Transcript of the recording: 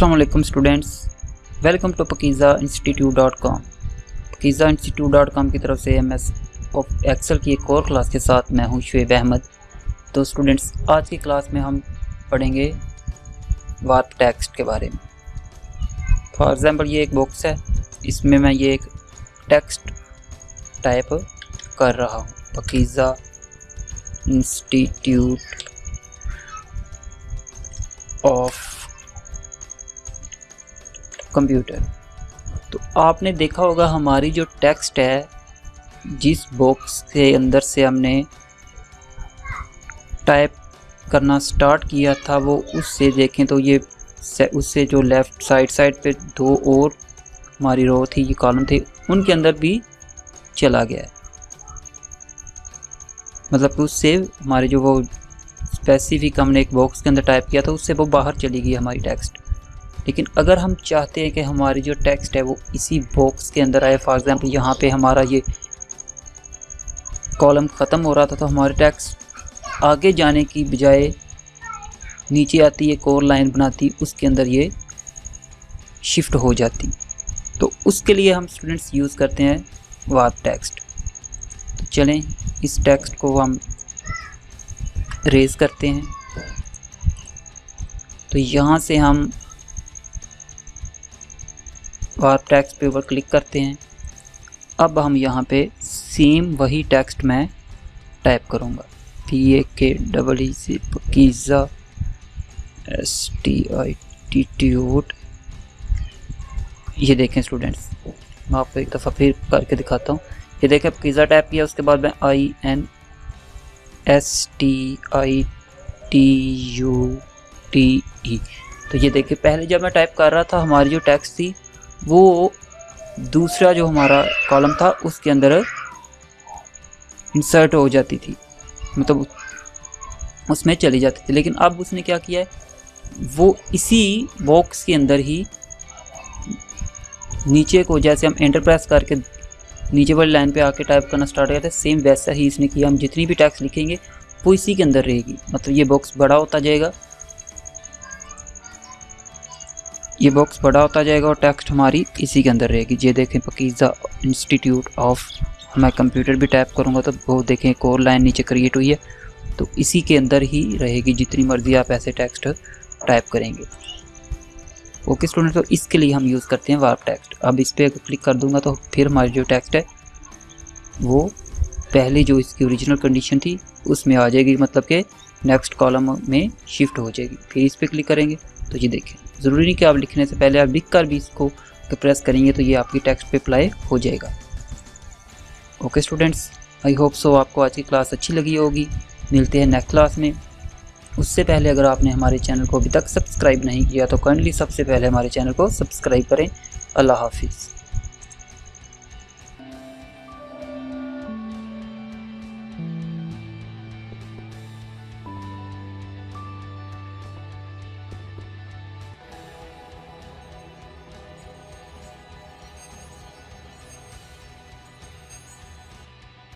अस्सलाम वालेकुम students, welcome to pakizainstitute.com। pakizainstitute.com की तरफ से MS ऑफ एक्सेल की एक और क्लास के साथ मैं हूं शुएब अहमद। तो स्टूडेंट्स, आज की क्लास में हम पढ़ेंगे वार्प टेक्स्ट के बारे में। फॉर एग्जांपल ये एक बॉक्स है, इसमें मैं ये एक टेक्स्ट टाइप कर रहा हूँ, पकीज़ा इंस्टीट्यूट ऑफ कंप्यूटर। तो आपने देखा होगा हमारी जो टेक्स्ट है, जिस बॉक्स के अंदर से हमने टाइप करना स्टार्ट किया था, वो उससे देखें तो ये उससे जो लेफ़्ट साइड पे दो और हमारी रो थी, ये कॉलम थे, उनके अंदर भी चला गया है। मतलब कि उससे हमारे जो वो स्पेसिफिक हमने एक बॉक्स के अंदर टाइप किया था, उससे वो बाहर चली गई हमारी टेक्स्ट। लेकिन अगर हम चाहते हैं कि हमारी जो टेक्स्ट है वो इसी बॉक्स के अंदर आए, फॉर एग्जांपल यहाँ पे हमारा ये कॉलम ख़त्म हो रहा था, तो हमारी टेक्स्ट आगे जाने की बजाय नीचे आती, एक और लाइन बनाती, उसके अंदर ये शिफ्ट हो जाती। तो उसके लिए हम स्टूडेंट्स यूज़ करते हैं वार्प टेक्स्ट। तो चलें इस टेक्स्ट को हम रेज करते हैं। तो यहाँ से हम वार्प टेक्स्ट पे ऊपर क्लिक करते हैं। अब हम यहाँ पे सेम वही टेक्स्ट मैं टाइप करूँगा, PAKEE पकीज़ा इंस्टीट्यूट। ये देखें स्टूडेंट्स, मैं आपको एक दफ़ा फिर करके दिखाता हूँ। ये देखें पकीज़ा टाइप किया, उसके बाद मैं INSTITUTE। तो ये देखिए, पहले जब मैं टाइप कर रहा था, हमारी जो टेक्स्ट थी वो दूसरा जो हमारा कॉलम था उसके अंदर इंसर्ट हो जाती थी, मतलब उसमें चली जाती थी। लेकिन अब उसने क्या किया है, वो इसी बॉक्स के अंदर ही नीचे को, जैसे हम एंटर प्रेस करके नीचे वाली लाइन पे आके टाइप करना स्टार्ट करते हैं, सेम वैसा ही इसने किया। हम जितनी भी टेक्स्ट लिखेंगे वो इसी के अंदर रहेगी, मतलब ये बॉक्स बड़ा होता जाएगा, ये बॉक्स बड़ा होता जाएगा और टेक्स्ट हमारी इसी के अंदर रहेगी। ये देखें पकीज़ा इंस्टीट्यूट ऑफ, मैं कंप्यूटर भी टाइप करूँगा तो वो देखें एक और लाइन नीचे क्रिएट हुई है, तो इसी के अंदर ही रहेगी, जितनी मर्ज़ी आप ऐसे टेक्स्ट टाइप करेंगे। ओके स्टूडेंट, तो इसके लिए हम यूज़ करते हैं वार्प टेक्स्ट। अब इस पर क्लिक कर दूंगा तो फिर हमारी जो टेक्स्ट है वो पहले जो इसकी ओरिजिनल कंडीशन थी उसमें आ जाएगी, मतलब कि नेक्स्ट कॉलम में शिफ्ट हो जाएगी। फिर इस पर क्लिक करेंगे तो ये देखें, ज़रूरी नहीं कि आप लिखने से पहले आप लिख कर भी इसको प्रेस करेंगे तो ये आपकी टेक्स्ट पे अप्लाई हो जाएगा। Okay students, I hope so आपको आज की क्लास अच्छी लगी होगी। मिलते हैं नेक्स्ट क्लास में। उससे पहले अगर आपने हमारे चैनल को अभी तक सब्सक्राइब नहीं किया तो काइंडली सबसे पहले हमारे चैनल को सब्सक्राइब करें। अल्लाह हाफिज़।